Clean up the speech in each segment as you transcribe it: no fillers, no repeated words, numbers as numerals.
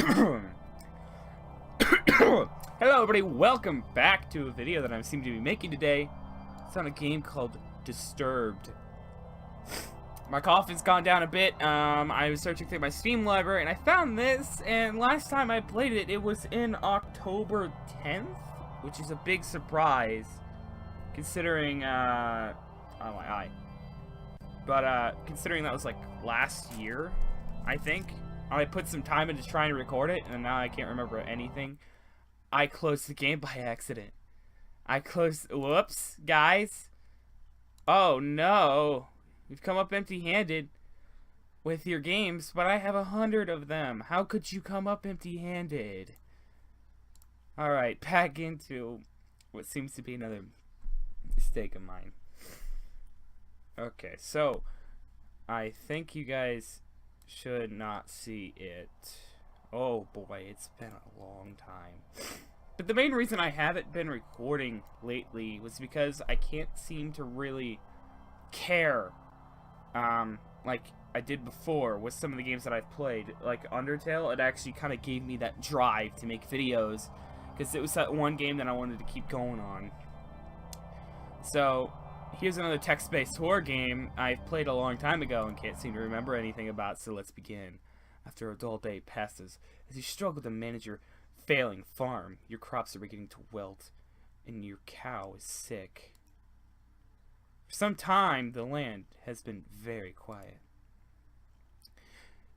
Hello everybody, welcome back to a video that I seem to be making today. It's on a game called Disturbed. My cough has gone down a bit. I was searching through my Steam library and I found this, and last time I played it, it was in October 10th, which is a big surprise, considering, oh my eye. But, considering that was like last year, I think. I put some time into trying to record it, and now I can't remember anything. I closed the game by accident. Whoops, guys. Oh no. You've come up empty-handed with your games, but I have 100 of them. How could you come up empty-handed? Alright, back into what seems to be another mistake of mine. Okay, so I think you guys should not see it. Oh boy, it's been a long time. But the main reason I haven't been recording lately was because I can't seem to really care like I did before with some of the games that I've played. Like Undertale, it actually kind of gave me that drive to make videos because it was that one game that I wanted to keep going on. So here's another text-based horror game I've played a long time ago and can't seem to remember anything about, so let's begin. After a dull day passes, as you struggle to manage your failing farm, your crops are beginning to wilt, and your cow is sick. For some time, the land has been very quiet.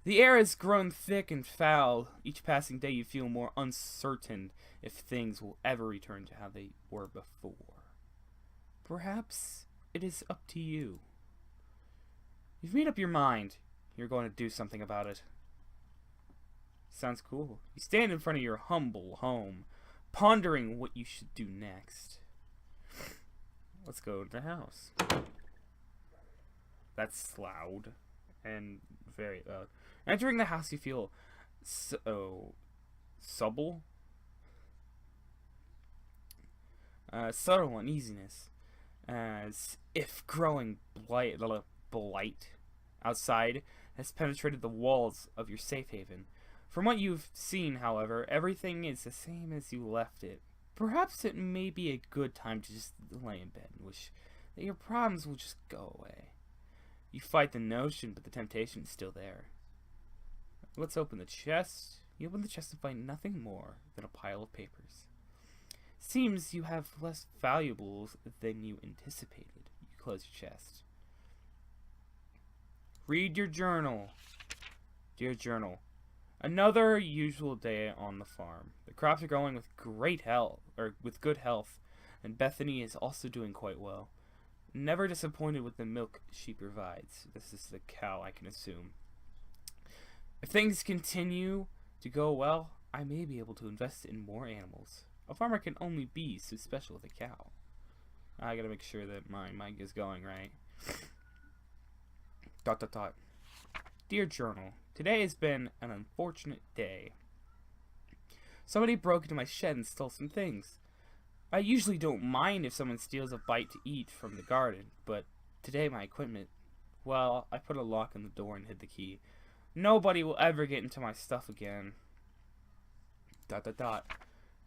The air has grown thick and foul. Each passing day you feel more uncertain if things will ever return to how they were before. Perhaps it is up to you. You've made up your mind. You're going to do something about it. Sounds cool. You stand in front of your humble home, pondering what you should do next. Let's go to the house. That's loud and very loud. Entering the house, you feel subtle uneasiness, as if growing blight outside has penetrated the walls of your safe haven. From what you've seen, however, everything is the same as you left it. Perhaps it may be a good time to just lay in bed and wish that your problems will just go away. You fight the notion, but the temptation is still there. Let's open the chest. You open the chest and find nothing more than a pile of papers. Seems you have less valuables than you anticipated. You close your chest. Read your journal. Dear journal, another usual day on the farm. The crops are growing with good health, and Bethany is also doing quite well. Never disappointed with the milk she provides. This is the cow, I can assume. If things continue to go well, I may be able to invest in more animals. A farmer can only be so special with a cow. I gotta make sure that my mic is going right. ... Dear journal, today has been an unfortunate day. Somebody broke into my shed and stole some things. I usually don't mind if someone steals a bite to eat from the garden, but today my equipment... Well, I put a lock on the door and hid the key. Nobody will ever get into my stuff again. ...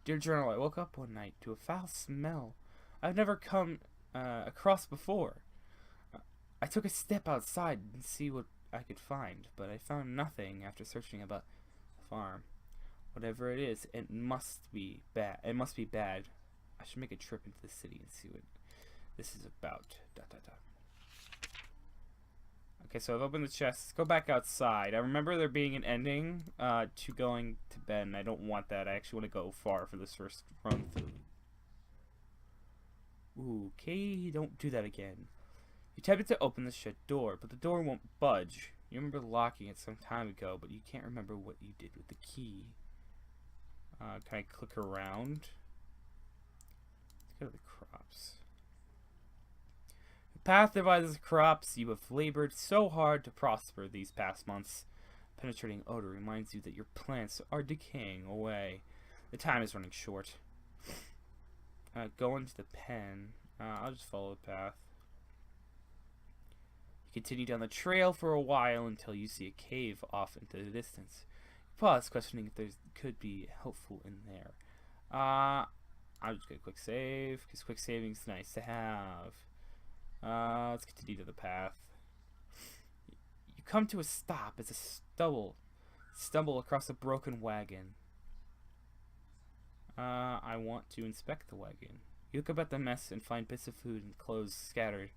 Dear journal, I woke up one night to a foul smell I've never come across before. I took a step outside and see what I could find, but I found nothing after searching about the farm. Whatever it is, it must be bad. It must be bad. I should make a trip into the city and see what this is about. ... Okay, so I've opened the chest. Let's go back outside. I remember there being an ending to going to bed, and I don't want that. I actually want to go far for this first run through. Ooh, okay, don't do that again. You attempted to open the shed door, but the door won't budge. You remember locking it some time ago, but you can't remember what you did with the key. Can I click around? Let's go to the crops. The path divides the crops you have labored so hard to prosper these past months. Penetrating odor reminds you that your plants are decaying away. The time is running short. Go into the pen. I'll just follow the path. You continue down the trail for a while until you see a cave off into the distance. Pause, questioning if there could be helpful in there. I'll just get a quick save, because quick saving's nice to have. Let's continue to the path. You come to a stop as a stumble across a broken wagon. I want to inspect the wagon. You look up at the mess and find bits of food and clothes scattered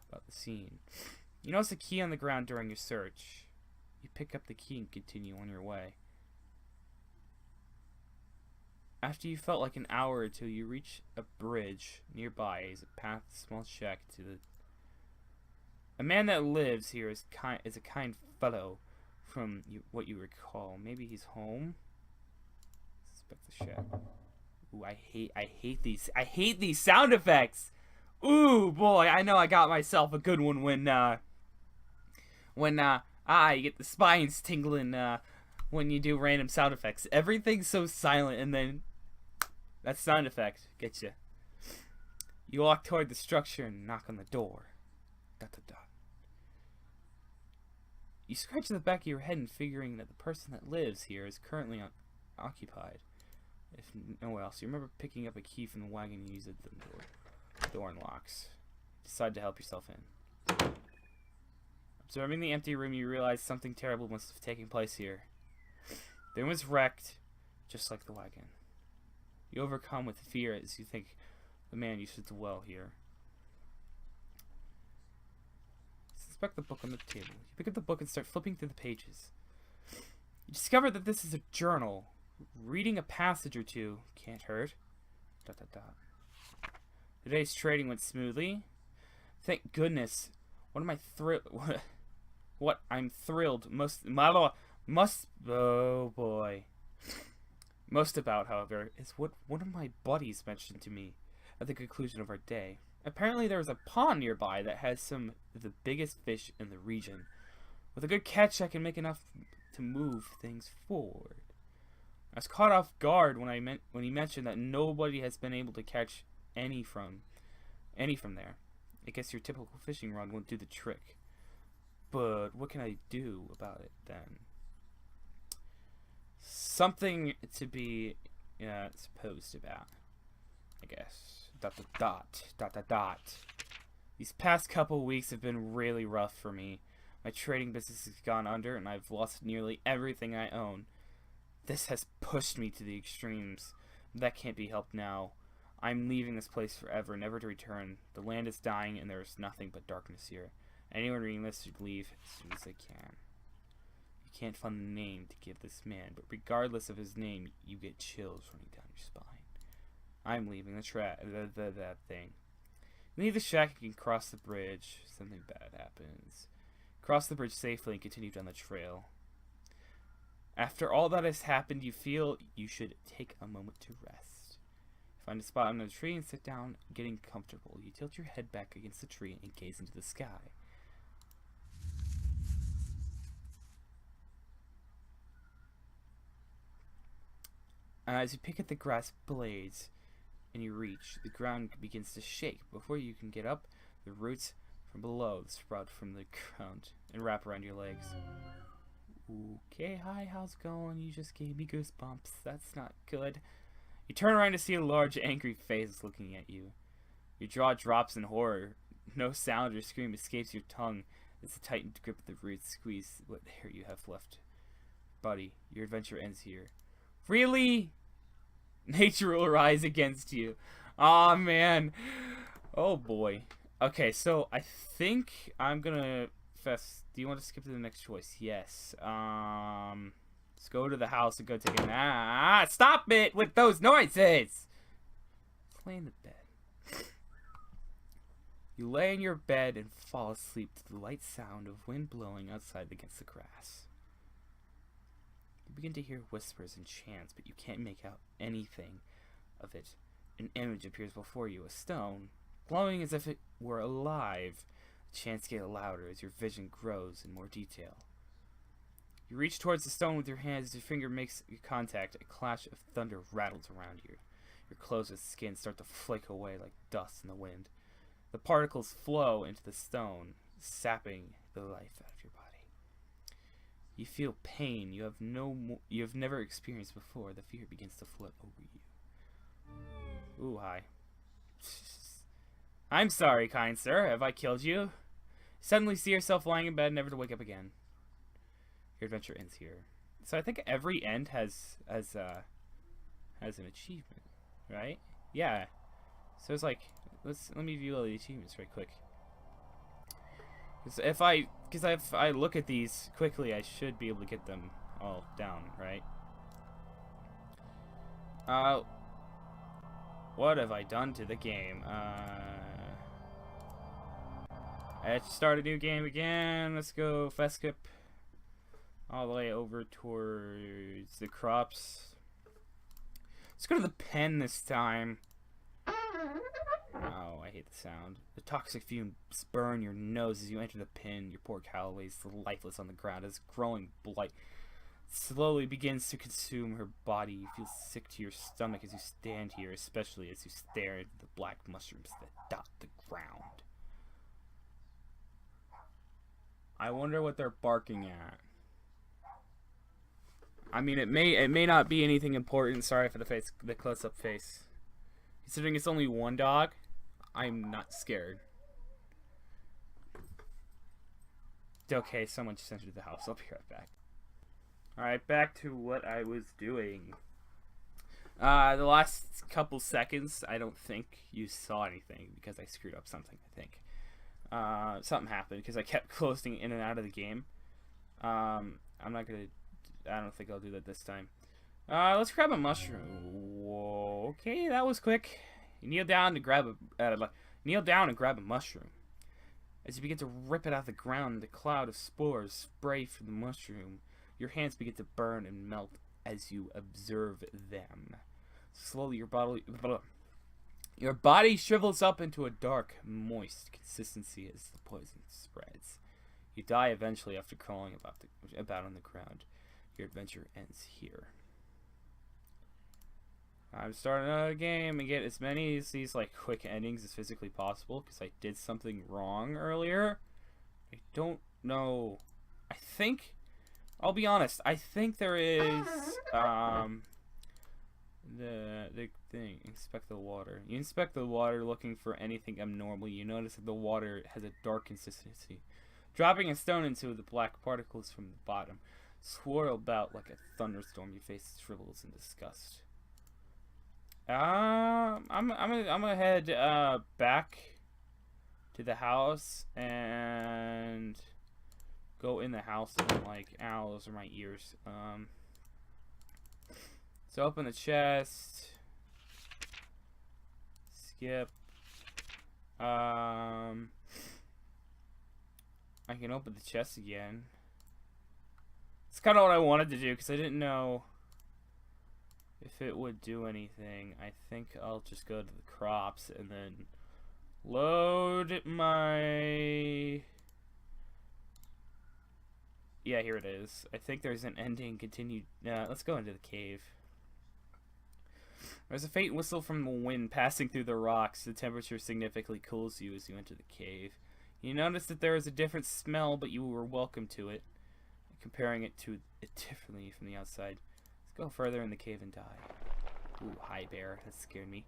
about the scene. You notice a key on the ground during your search. You pick up the key and continue on your way. After you felt like an hour or two, you reach a bridge nearby as it passes a small shack to the... A man that lives here is a kind fellow, from what you recall. Maybe he's home? Suspect the shack. Ooh, I hate these sound effects! Ooh, boy, I know I got myself a good one when you get the spines tingling, when you do random sound effects. Everything's so silent, and then that sound effect gets you. You walk toward the structure and knock on the door. Dot, dot, dot. You scratch the back of your head and figuring that the person that lives here is currently occupied. If nowhere else, you remember picking up a key from the wagon and use it. The door unlocks. Decide to help yourself in. Observing the empty room, you realize something terrible must have taken place here. The room was wrecked, just like the wagon. You overcome with fear as you think the man used to dwell here. Suspect the book on the table. You pick up the book and start flipping through the pages. You discover that this is a journal. Reading a passage or two can't hurt. Dot, dot, dot. Today's trading went smoothly. Thank goodness. What am I thrilled? What I'm thrilled oh boy. Most about, however, is what one of my buddies mentioned to me at the conclusion of our day. Apparently there was a pond nearby that has some of the biggest fish in the region. With a good catch, I can make enough to move things forward. I was caught off guard when he mentioned that nobody has been able to catch any from there. I guess your typical fishing rod won't do the trick. But what can I do about it then? Something to be supposed about, I guess. Dot dot dot dot dot dot. These past couple weeks have been really rough for me. My trading business has gone under and I've lost nearly everything I own. This has pushed me to the extremes. That can't be helped now. I'm leaving this place forever, never to return. The land is dying and there is nothing but darkness here. Anyone reading this should leave as soon as they can. You can't find the name to give this man, but regardless of his name, you get chills running down your spine. I'm leaving that thing. You leave the shack and cross the bridge. Something bad happens. Cross the bridge safely and continue down the trail. After all that has happened, you feel you should take a moment to rest. Find a spot under the tree and sit down, getting comfortable. You tilt your head back against the tree and gaze into the sky. As you pick at the grass blades and you reach, the ground begins to shake. Before you can get up, the roots from below sprout from the ground and wrap around your legs. Okay, hi, how's it going? You just gave me goosebumps. That's not good. You turn around to see a large, angry face looking at you. Your jaw drops in horror. No sound or scream escapes your tongue as the tightened grip of the roots squeeze what hair you have left. Buddy, your adventure ends here. Really? Nature will rise against you. Aw, man. Oh, boy. Okay, so I think I'm gonna... Do you want to skip to the next choice? Yes. Let's go to the house and go take a stop it with those noises! Lay in the bed. You lay in your bed and fall asleep to the light sound of wind blowing outside against the grass. You begin to hear whispers and chants, but you can't make out anything of it. An image appears before you, a stone, glowing as if it were alive. Chants get louder as your vision grows in more detail. You reach towards the stone with your hands as your finger makes contact. A clash of thunder rattles around you. Your clothes and skin start to flake away like dust in the wind. The particles flow into the stone, sapping the life out of your body. You feel pain you have never experienced before. The fear begins to flood over you. Ooh, hi. I'm sorry, kind sir. Have I killed you? You suddenly see yourself lying in bed, never to wake up again. Your adventure ends here. So I think every end has an achievement, right? Yeah. So it's like, let me view all the achievements right quick. Because if I look at these quickly, I should be able to get them all down, right? What have I done to the game? I have to start a new game again. Let's go Feskip. All the way over towards the crops. Let's go to the pen this time. Oh, I hate the sound. The toxic fumes burn your nose as you enter the pen. Your poor cow lays lifeless on the ground as growing blight slowly begins to consume her body. You feel sick to your stomach as you stand here, especially as you stare into the black mushrooms that dot the ground. I wonder what they're barking at. I mean, it may not be anything important. Sorry for the close-up face. Considering it's only one dog, I'm not scared. Okay, someone just entered the house. I'll be right back. Alright, back to what I was doing. The last couple seconds, I don't think you saw anything because I screwed up something, I think. Something happened because I kept closing in and out of the game. I don't think I'll do that this time. Let's grab a mushroom. Whoa, okay, that was quick. You kneel down and grab a mushroom. As you begin to rip it out of the ground, the cloud of spores spray from the mushroom. Your hands begin to burn and melt as you observe them. Slowly, your body shrivels up into a dark, moist consistency as the poison spreads. You die eventually after crawling about on the ground. Your adventure ends here. I'm starting another game and get as many of these like quick endings as physically possible because I did something wrong earlier. I don't know. I think, I'll be honest, I think there is the thing, inspect the water. You inspect the water looking for anything abnormal. You notice that the water has a dark consistency. Dropping a stone into the black particles from the bottom swirl about like a thunderstorm. Your face shrivels in disgust. I'm gonna head back to the house and go in the house and like, ow, those are my ears. So open the chest. Skip. I can open the chest again. It's kind of what I wanted to do because I didn't know if it would do anything. I think I'll just go to the crops and then load my... Yeah, here it is. I think there's an ending continued. Let's go into the cave. There's a faint whistle from the wind passing through the rocks. The temperature significantly cools you as you enter the cave. You notice that there is a different smell, but you were welcome to it. Comparing it to it differently from the outside. Let's go further in the cave and die. Ooh, hi bear. That scared me.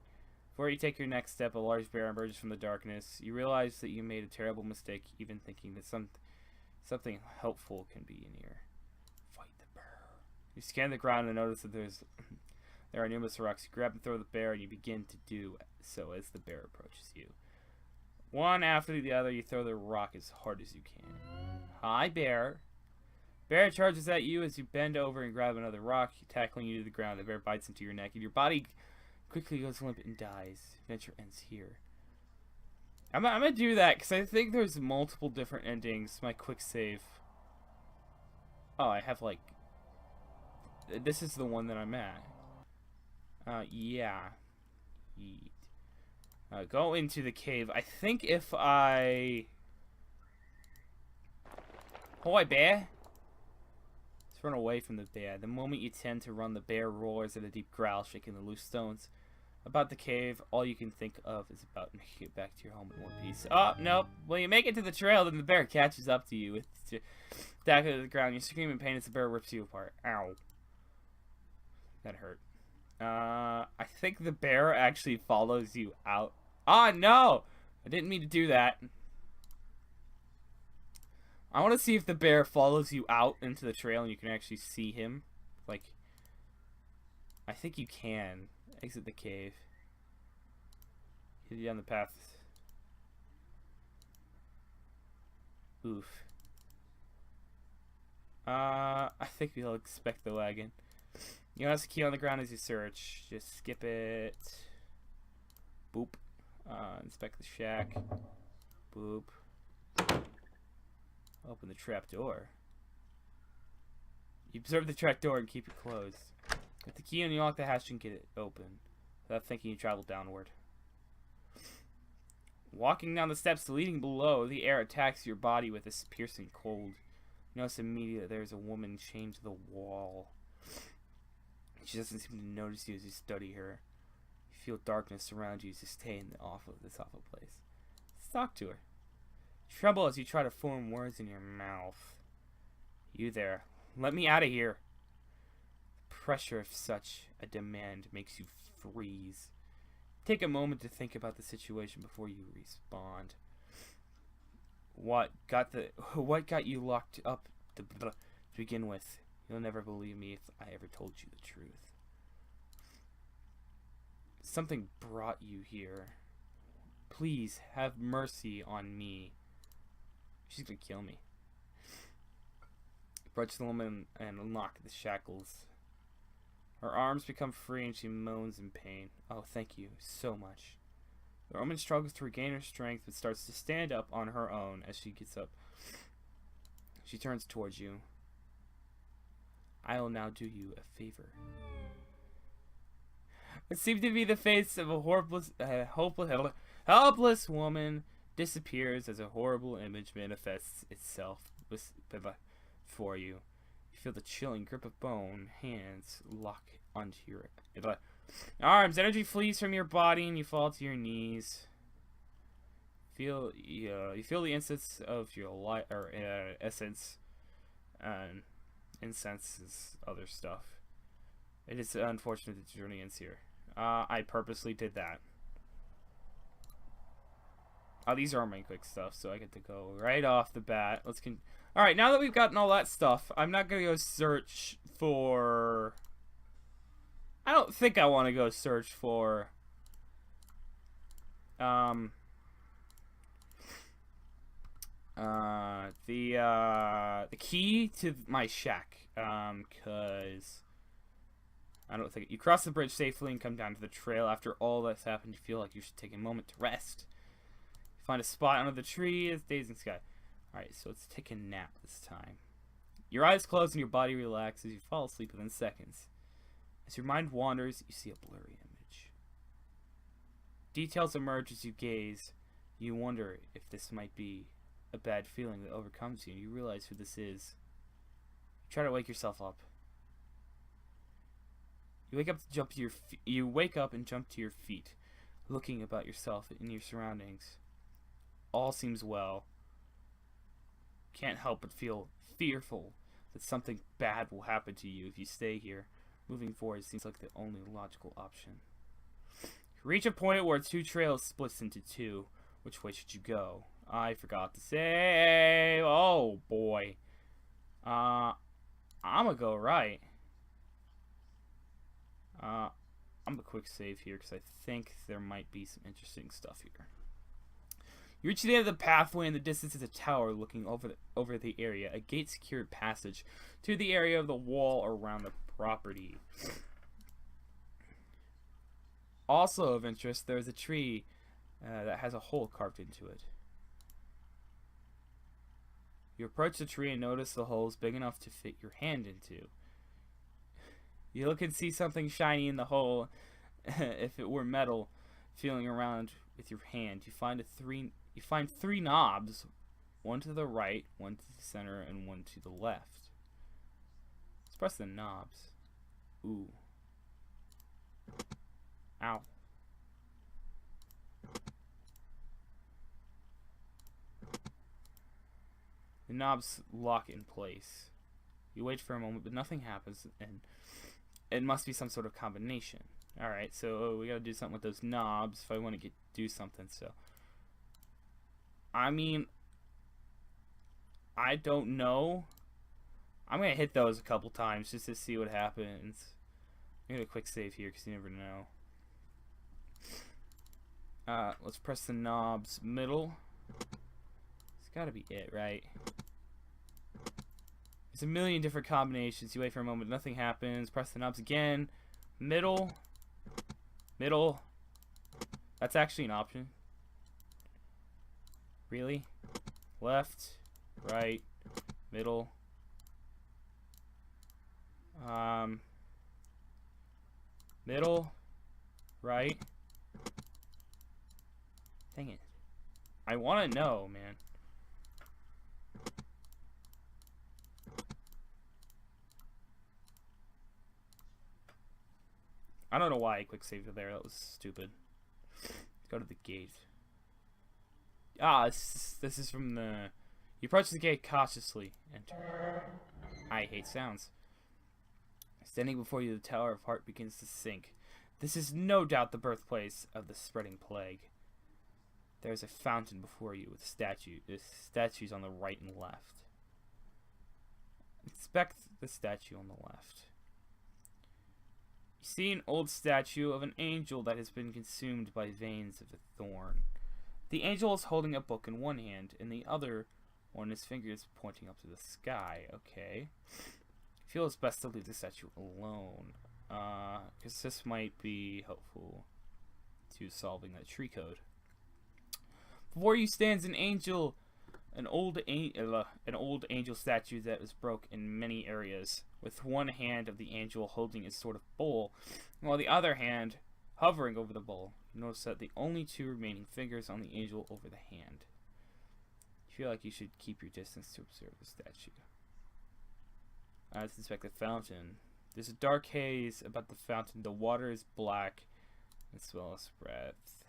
Before you take your next step, a large bear emerges from the darkness. You realize that you made a terrible mistake, even thinking that something helpful can be in here. Fight the bear. You scan the ground and notice that there are numerous rocks. You grab and throw the bear, and you begin to do so as the bear approaches you. One after the other, you throw the rock as hard as you can. Hi, bear. Bear charges at you as you bend over and grab another rock, tackling you to the ground. The bear bites into your neck, and your body quickly goes limp and dies. Adventure ends here. I'm gonna do that because I think there's multiple different endings. My quick save. Oh, I have like. This is the one that I'm at. Yeah. Yeet. Go into the cave. I think if I. Hoy, bear. Let's run away from the bear. The moment you tend to run, the bear roars at a deep growl, shaking the loose stones About the cave, all you can think of is about making it back to your home in one piece. Oh, nope. When you make it to the trail, then the bear catches up to you with the back of the ground. You scream in pain as the bear rips you apart. Ow. That hurt. I think the bear actually follows you out. Ah, no! I didn't mean to do that. I want to see if the bear follows you out into the trail and you can actually see him. Like, I think you can. Exit the cave. Get down the path. Oof. I think we'll expect the wagon. You notice a key on the ground as you search. Just skip it. Boop. Inspect the shack. Boop. Open the trap door. You observe the trap door and keep it closed. With the key and you unlock the hatch and get it open. Without thinking, you travel downward. Walking down the steps leading below, the air attacks your body with this piercing cold. You notice immediately there's a woman chained to the wall. She doesn't seem to notice you as you study her. You feel darkness surround you as you stay in this awful place. Let's talk to her. You tremble as you try to form words in your mouth. You there. Let me out of here. The pressure of such a demand makes you freeze. Take a moment to think about the situation before you respond. What got you locked up to begin with? You'll never believe me if I ever told you the truth. Something brought you here. Please have mercy on me. She's gonna kill me. Approach the woman and unlock the shackles. Her arms become free and she moans in pain. Oh, thank you so much. The woman struggles to regain her strength but starts to stand up on her own as she gets up. She turns towards you. I will now do you a favor. It seemed to be the face of a helpless woman disappears as a horrible image manifests itself before you. You feel the chilling grip of bone. Hands lock onto your arms. Energy flees from your body and you fall to your knees. You feel the essence of your essence and incense is other stuff. It is unfortunate that the journey ends here. I purposely did that. Oh, these are my quick stuff, so I get to go right off the bat. Alright, now that we've gotten all that stuff, I'm not gonna go search for... I don't think I want to go search for... the key to my shack, cause I don't think you cross the bridge safely and come down to the trail. After all that's happened, you feel like you should take a moment to rest. You find a spot under the tree, it's dazing sky. Alright, so let's take a nap this time. Your eyes close and your body relaxes. You fall asleep within seconds. As your mind wanders, you see a blurry image. Details emerge as you gaze. You wonder if this might be a bad feeling that overcomes you, and you realize who this is. You try to wake yourself up. You wake up and jump to your feet, looking about yourself and your surroundings. All seems well. Can't help but feel fearful that something bad will happen to you if you stay here. Moving forward seems like the only logical option. You reach a point where two trails splits into two. Which way should you go? I forgot to say. Oh boy. I'm gonna go right. I'm gonna quick save here because I think there might be some interesting stuff here. You reach the end of the pathway. In the distance is a tower looking over the area. A gate-secured passage to the area of the wall around the property. Also of interest, there is a tree that has a hole carved into it. You approach the tree and notice the hole is big enough to fit your hand into. You look and see something shiny in the hole. If it were metal, feeling around with your hand, you find three knobs, one to the right, one to the center, and one to the left. Let's press the knobs. Ooh. Ow. knobs lock in place. You wait for a moment, but nothing happens, and it must be some sort of combination. Alright, so we gotta do something with those knobs if I want to do something, so... I mean... I don't know. I'm gonna hit those a couple times just to see what happens. I'm gonna do a quick save here, because you never know. Let's press the knobs middle. It's gotta be it, right? There's a million different combinations. You wait for a moment, nothing happens. Press the knobs again. Middle. Middle. That's actually an option. Really? Left. Right. Middle. Middle. Right. Dang it. I want to know, man. I don't know why I quick saved it there. That was stupid. Go to the gate. Ah, this is from the... You approach the gate cautiously. Enter. I hate sounds. Standing before you, the Tower of Heart begins to sink. This is no doubt the birthplace of the spreading plague. There is a fountain before you with statues on the right and left. Inspect the statue on the left. You see an old statue of an angel that has been consumed by veins of a thorn. The angel is holding a book in one hand, and the other one his fingers pointing up to the sky. Okay. I feel it's best to leave the statue alone, because this might be helpful to solving that tree code. Before you stands an angel, an old angel statue that was broke in many areas, with one hand of the angel holding a sort of bowl, while the other hand hovering over the bowl. You notice that the only two remaining fingers on the angel over the hand. You feel like you should keep your distance to observe the statue. Let's inspect the fountain. There's a dark haze about the fountain. The water is black and smells breath.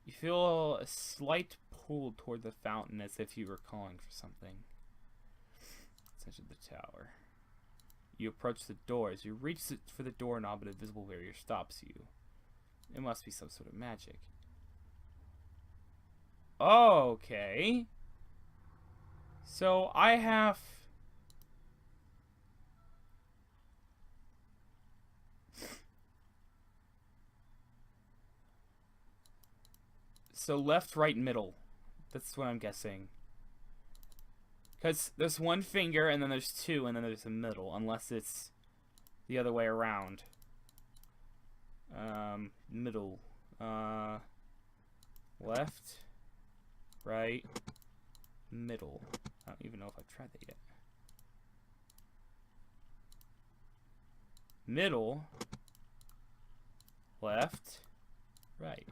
You feel a slight pull toward the fountain as if you were calling for something. Let's enter the tower. You approach the doors. You reach for the doorknob, but a visible barrier stops you. It must be some sort of magic. Okay. So I have... So left, right, middle. That's what I'm guessing. Because there's one finger, and then there's two, and then there's a middle. Unless it's the other way around. Middle. Left. Right. Middle. I don't even know if I've tried that yet. Middle. Left. Right.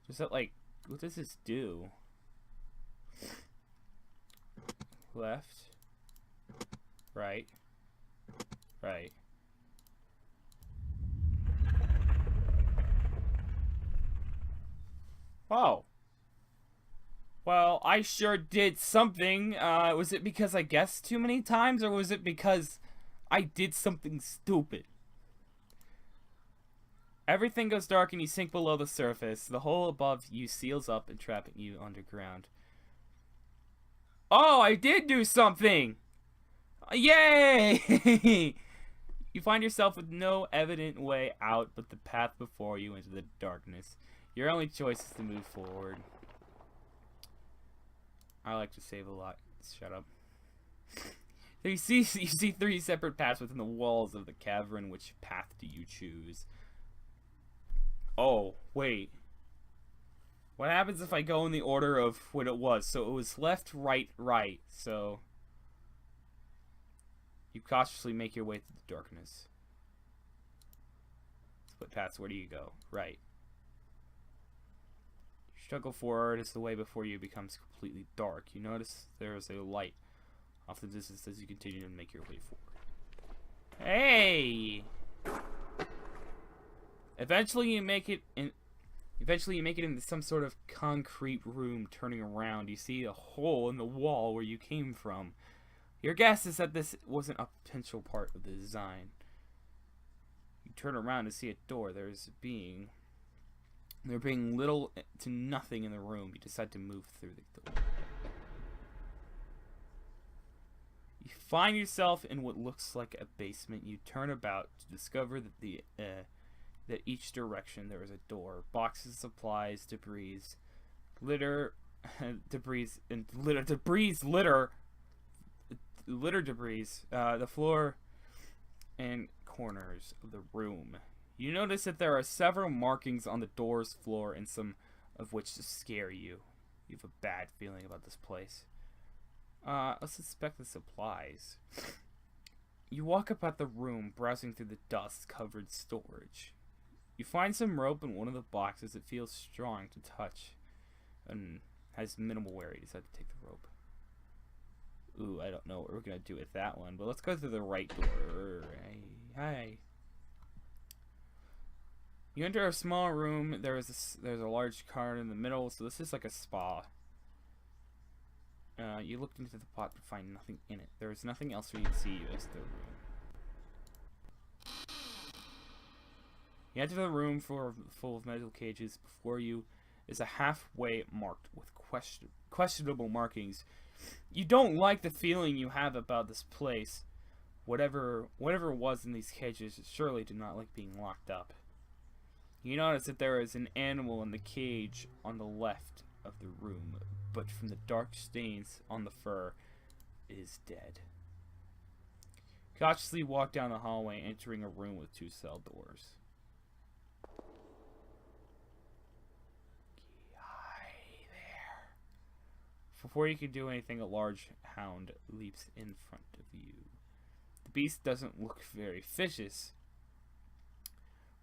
Is that like, what does this do? Left, right, right. Oh. Well, I sure did something. Was it because I guessed too many times, or was it because I did something stupid? Everything goes dark and you sink below the surface. The hole above you seals up, entrapping you underground. Oh, I did do something! Yay! You find yourself with no evident way out but the path before you into the darkness. Your only choice is to move forward. I like to save a lot. Shut up. So you see three separate paths within the walls of the cavern. Which path do you choose? Oh, wait. What happens if I go in the order of what it was? So it was left, right, right. So you cautiously make your way through the darkness. Split paths, where do you go? Right. You struggle forward as the way before you becomes completely dark. You notice there is a light off the distance as you continue to make your way forward. Hey! Eventually you make it in. Eventually, you make it into some sort of concrete room. Turning around, you see a hole in the wall where you came from. Your guess is that this wasn't a potential part of the design. You turn around to see a door. There being little to nothing in the room. You decide to move through the door. You find yourself in what looks like a basement. You turn about to discover that that each direction there is a door. Boxes, supplies, debris, litter, debris, and litter debris, the floor and corners of the room. You notice that there are several markings on the door's floor, and some of which just scare you. You have a bad feeling about this place. Let's inspect the supplies. You walk about the room, browsing through the dust-covered storage. You find some rope in one of the boxes. It feels strong to touch and has minimal wear. You decide to take the rope. Ooh, I don't know what we're going to do with that one, but let's go through the right door. Hi. You enter a small room. There's a large card in the middle, so this is like a spa. You looked into the pot but find nothing in it. There is nothing else for you to see as the room. You enter the room full of metal cages. Before you is a halfway marked with questionable markings. You don't like the feeling you have about this place. Whatever was in these cages surely did not like being locked up. You notice that there is an animal in the cage on the left of the room, but from the dark stains on the fur, it is dead. Cautiously walk down the hallway, entering a room with 2 cell doors. Hi there. Before you can do anything, a large hound leaps in front of you. The beast doesn't look very vicious,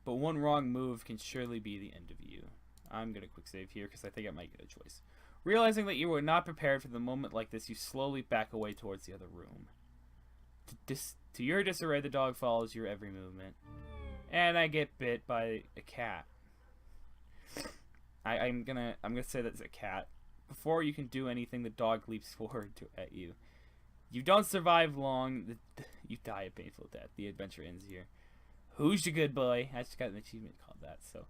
but one wrong move can surely be the end of you. I'm going to quick save here because I think I might get a choice. Realizing that you were not prepared for the moment like this, you slowly back away towards the other room. To your disarray, the dog follows your every movement. And I get bit by a cat. I'm gonna say that's a cat. Before you can do anything, the dog leaps forward at you. You don't survive long. You die a painful death. The adventure ends here. Who's your good boy? I just got an achievement called that, so.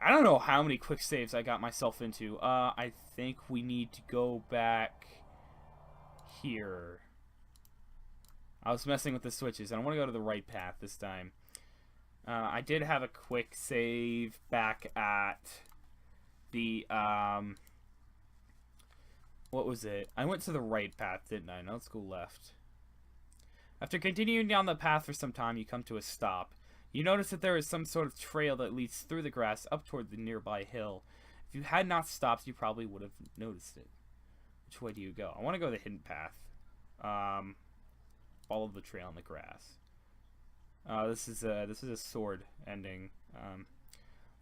I don't know how many quick saves I got myself into. I think we need to go back here. I was messing with the switches. I don't want to go to the right path this time. I did have a quick save back at the, what was it? I went to the right path, didn't I? Now let's go left. After continuing down the path for some time, you come to a stop. You notice that there is some sort of trail that leads through the grass up toward the nearby hill. If you had not stopped, you probably would have noticed it. Which way do you go? I want to go the hidden path. Follow the trail in the grass. This is a sword ending.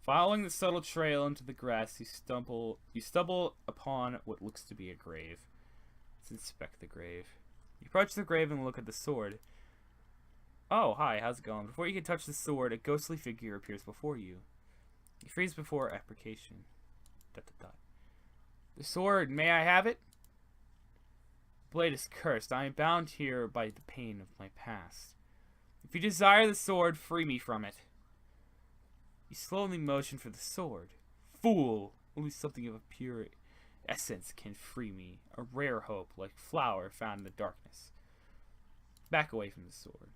Following the subtle trail into the grass, you stumble upon what looks to be a grave. Let's inspect the grave. You approach the grave and look at the sword. Oh, hi, how's it going? Before you can touch the sword, a ghostly figure appears before you. You freeze before application. ... The sword, may I have it? The blade is cursed. I am bound here by the pain of my past. If you desire the sword, free me from it. You slowly motion for the sword. Fool! Only something of a pure essence can free me. A rare hope, like flower found in the darkness. Back away from the sword.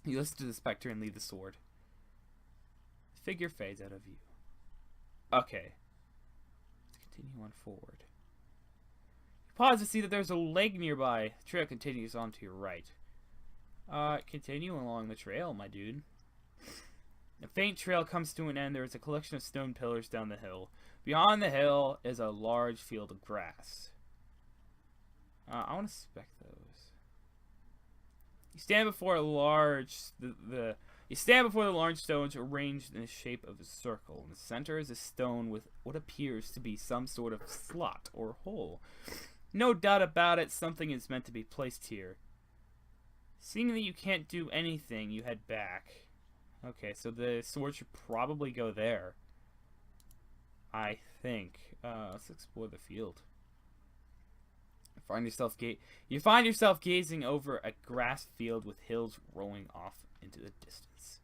You listen to the specter and leave the sword. The figure fades out of view. Okay. Let's continue on forward. You pause to see that there's a lake nearby. The trail continues on to your right. Continue along the trail, my dude. The faint trail comes to an end. There is a collection of stone pillars down the hill. Beyond the hill is a large field of grass. I want to inspect those. You stand before a large you stand before the large stones arranged in the shape of a circle. In the center is a stone with what appears to be some sort of slot or hole. No doubt about it, something is meant to be placed here. Seeing that you can't do anything, you head back. Okay, so the sword should probably go there. I think. Let's explore the field. You find yourself gazing over a grass field with hills rolling off into the distance.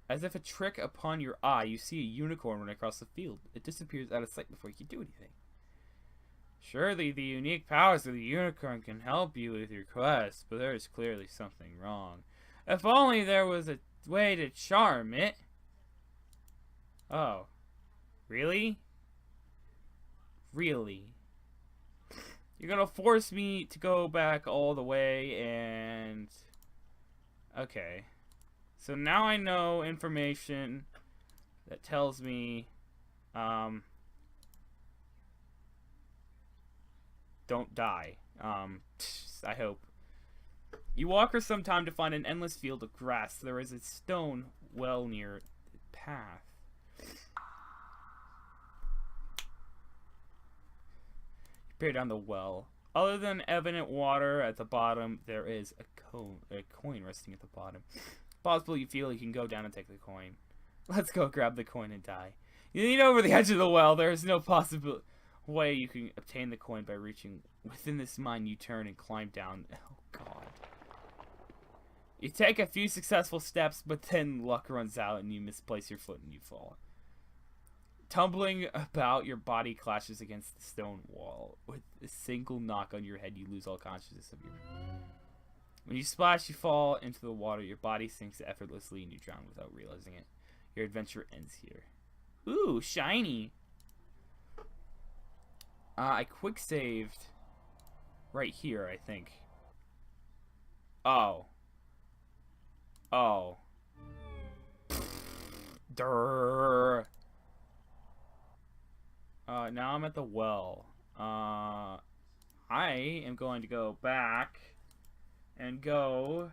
As if a trick upon your eye, you see a unicorn run across the field. It disappears out of sight before you can do anything. Surely the unique powers of the unicorn can help you with your quest, but there is clearly something wrong. If only there was a way to charm it. Oh. Really? Really? You're gonna force me to go back all the way and... Okay. So now I know information that tells me, don't die. I hope. You walk for some time to find an endless field of grass. There is a stone well near the path. You peer down the well. Other than evident water at the bottom, there is a coin resting at the bottom. Possibly you feel you can go down and take the coin. Let's go grab the coin and die. You lean over the edge of the well. There is no possible way you can obtain the coin by reaching within this mine. You turn and climb down. Oh god. You take a few successful steps, but then luck runs out and you misplace your foot and you fall. Tumbling about, your body clashes against the stone wall. With a single knock on your head, you lose all consciousness of your... When you splash, you fall into the water. Your body sinks effortlessly and you drown without realizing it. Your adventure ends here. Ooh, shiny! I quick saved right here, I think. Oh. Oh. Durr. Now I'm at the well. I am going to go back and go...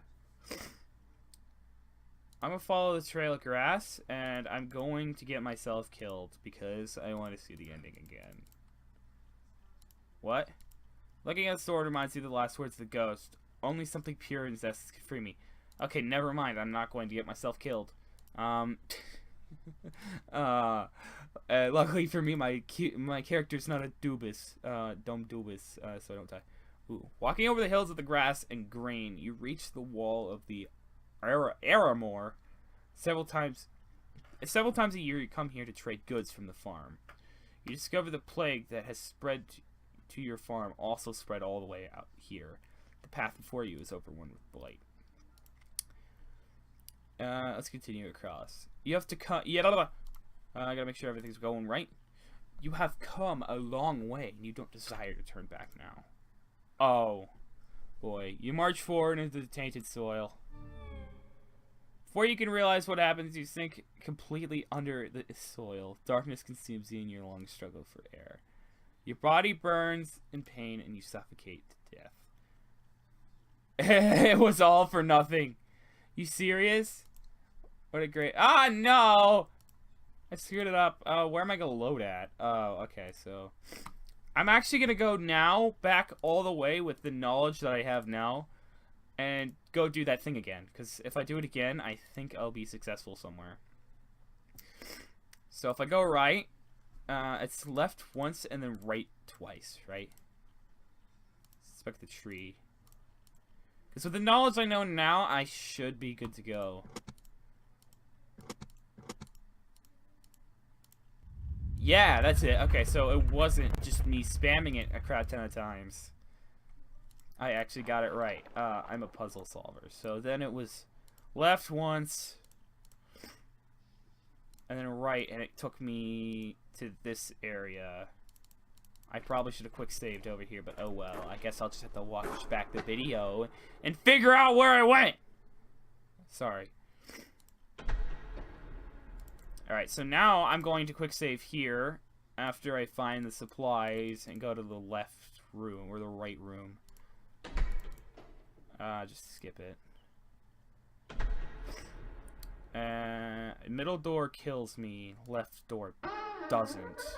I'm going to follow the trail of grass, and I'm going to get myself killed because I want to see the ending again. What? Looking at the sword reminds you of the last words of the ghost. Only something pure and zest can free me. Okay, never mind. I'm not going to get myself killed. Luckily for me, my character's not a doobus, dumb doobus, so I don't die. Ooh. Walking over the hills of the grass and grain, you reach the wall of the Aramore. Several times a year, you come here to trade goods from the farm. You discover the plague that has spread to your farm also spread all the way out here. The path before you is overrun with blight. Let's continue across. You have to cut. I gotta make sure everything's going right. You have come a long way, and you don't desire to turn back now. Oh, boy. You march forward into the tainted soil. Before you can realize what happens, you sink completely under the soil. Darkness consumes you, and your lungs struggle for air. Your body burns in pain, and you suffocate to death. It was all for nothing. You serious? What a great... Ah, no! I screwed it up. Where am I going to load at? Oh, okay, so... I'm actually going to go now, back all the way with the knowledge that I have now, and go do that thing again. Because if I do it again, I think I'll be successful somewhere. So if I go right, it's left once and then right twice, right? Suspect the tree. Because with the knowledge I know now, I should be good to go. Yeah, that's it. Okay, so it wasn't just me spamming it a crap ton of times. I actually got it right. I'm a puzzle solver. So then it was left once, and then right, and it took me to this area. I probably should have quick saved over here, but oh well. I guess I'll just have to watch back the video and figure out where I went. Sorry. Alright, so now I'm going to quick save here after I find the supplies and go to the left room, or the right room. Just skip it. Middle door kills me, left door doesn't.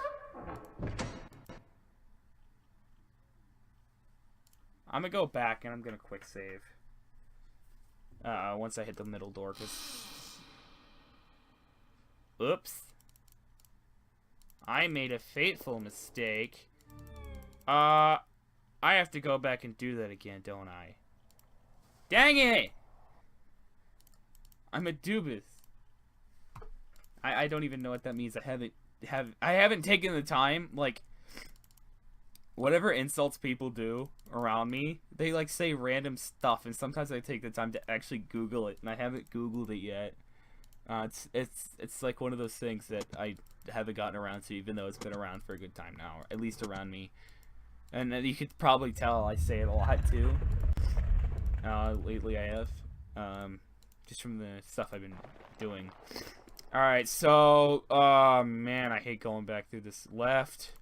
I'm gonna go back and I'm gonna quick save. once I hit the middle door, because... Oops. I made a fateful mistake. I have to go back and do that again, don't I? Dang it! I'm a doobus. I don't even know what that means. I haven't taken the time, like, whatever insults people do around me, they like say random stuff, and sometimes I take the time to actually Google it, and I haven't Googled it yet. It's like one of those things that I haven't gotten around to, even though it's been around for a good time now, or at least around me. And you could probably tell I say it a lot too. Lately I have, just from the stuff I've been doing. Alright, so, man, I hate going back through this left.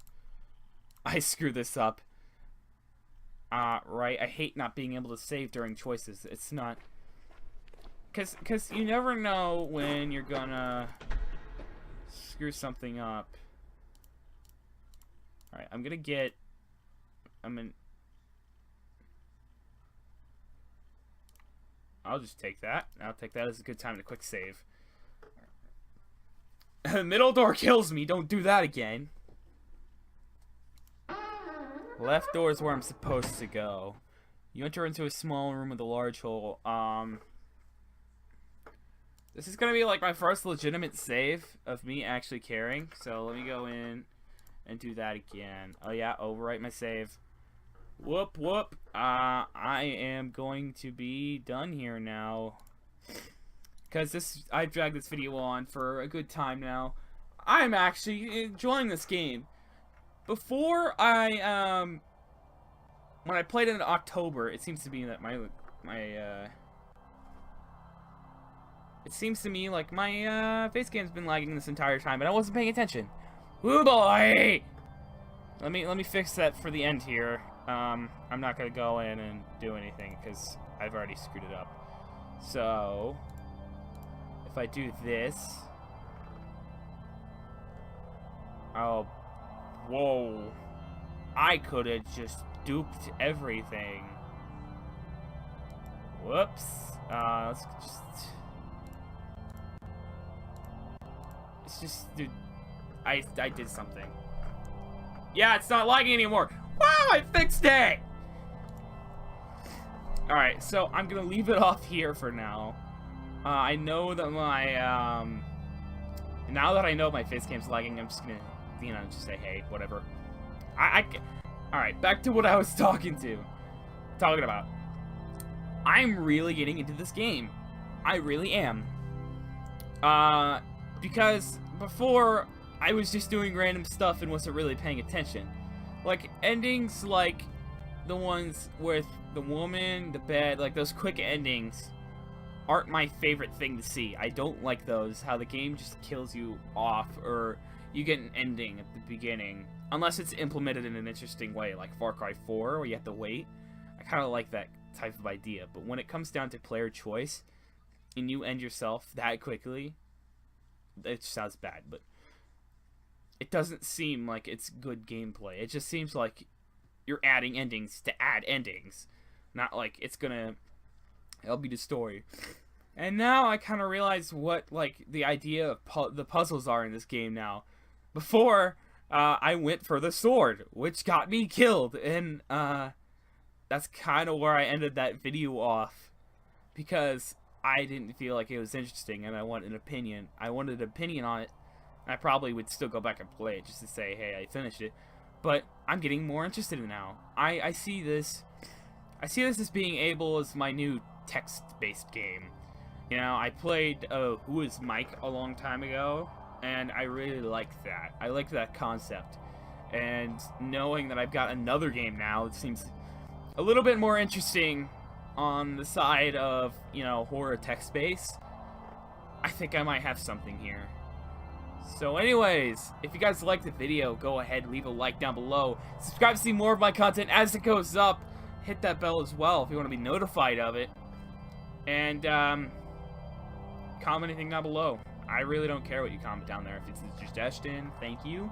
I screwed this up. Right, I hate not being able to save during choices. It's not... Cause you never know when you're gonna screw something up. Alright, I'm gonna get... I'll just take that. I'll take that as a good time to quick save. Middle door kills me. Don't do that again. Left door is where I'm supposed to go. You enter into a small room with a large hole. This is gonna be like my first legitimate save of me actually caring. So let me go in and do that again. Oh yeah, overwrite my save. Whoop whoop. I am going to be done here now. Because I've dragged this video on for a good time now. I'm actually enjoying this game. Before when I played it in October, it seems to be that it seems to me like my face game's been lagging this entire time, but I wasn't paying attention. Woo boy! Let me fix that for the end here. I'm not gonna go in and do anything because I've already screwed it up. So if I do this, oh, whoa! I could have just duped everything. Whoops. Let's just, dude. I did something. Yeah, it's not lagging anymore. Wow, I fixed it! Alright, so I'm gonna leave it off here for now. I know that my, now that I know my face game's lagging, I'm just gonna, you know, just say, hey, whatever. Alright, back to what I was talking about. I'm really getting into this game. I really am. Because before, I was just doing random stuff and wasn't really paying attention. Like, endings like the ones with the woman, the bed, like those quick endings aren't my favorite thing to see. I don't like those, how the game just kills you off, or you get an ending at the beginning. Unless it's implemented in an interesting way, like Far Cry 4, where you have to wait. I kind of like that type of idea, but when it comes down to player choice, and you end yourself that quickly, it sounds bad, but it doesn't seem like it's good gameplay. It just seems like you're adding endings to add endings, not like it's gonna help you the story. And now I kind of realize what, like, the idea of the puzzles are in this game now. Before, I went for the sword, which got me killed, and that's kind of where I ended that video off, because I didn't feel like it was interesting, and I wanted an opinion. I wanted an opinion on it. I probably would still go back and play it just to say, hey, I finished it. But I'm getting more interested in it now. I see this as being able as my new text-based game. You know, I played Who is Mike a long time ago, and I really liked that. I liked that concept. And knowing that I've got another game now, it seems a little bit more interesting on the side of, you know, horror text-based. I think I might have something here. So anyways, if you guys liked the video, go ahead, leave a like down below. Subscribe to see more of my content as it goes up. Hit that bell as well if you want to be notified of it. And, comment anything down below. I really don't care what you comment down there. If it's a suggestion, thank you.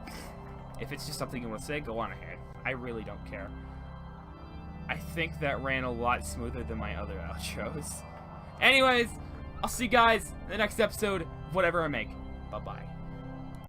If it's just something you want to say, go on ahead. I really don't care. I think that ran a lot smoother than my other outros. Anyways, I'll see you guys in the next episode of whatever I make. Bye-bye.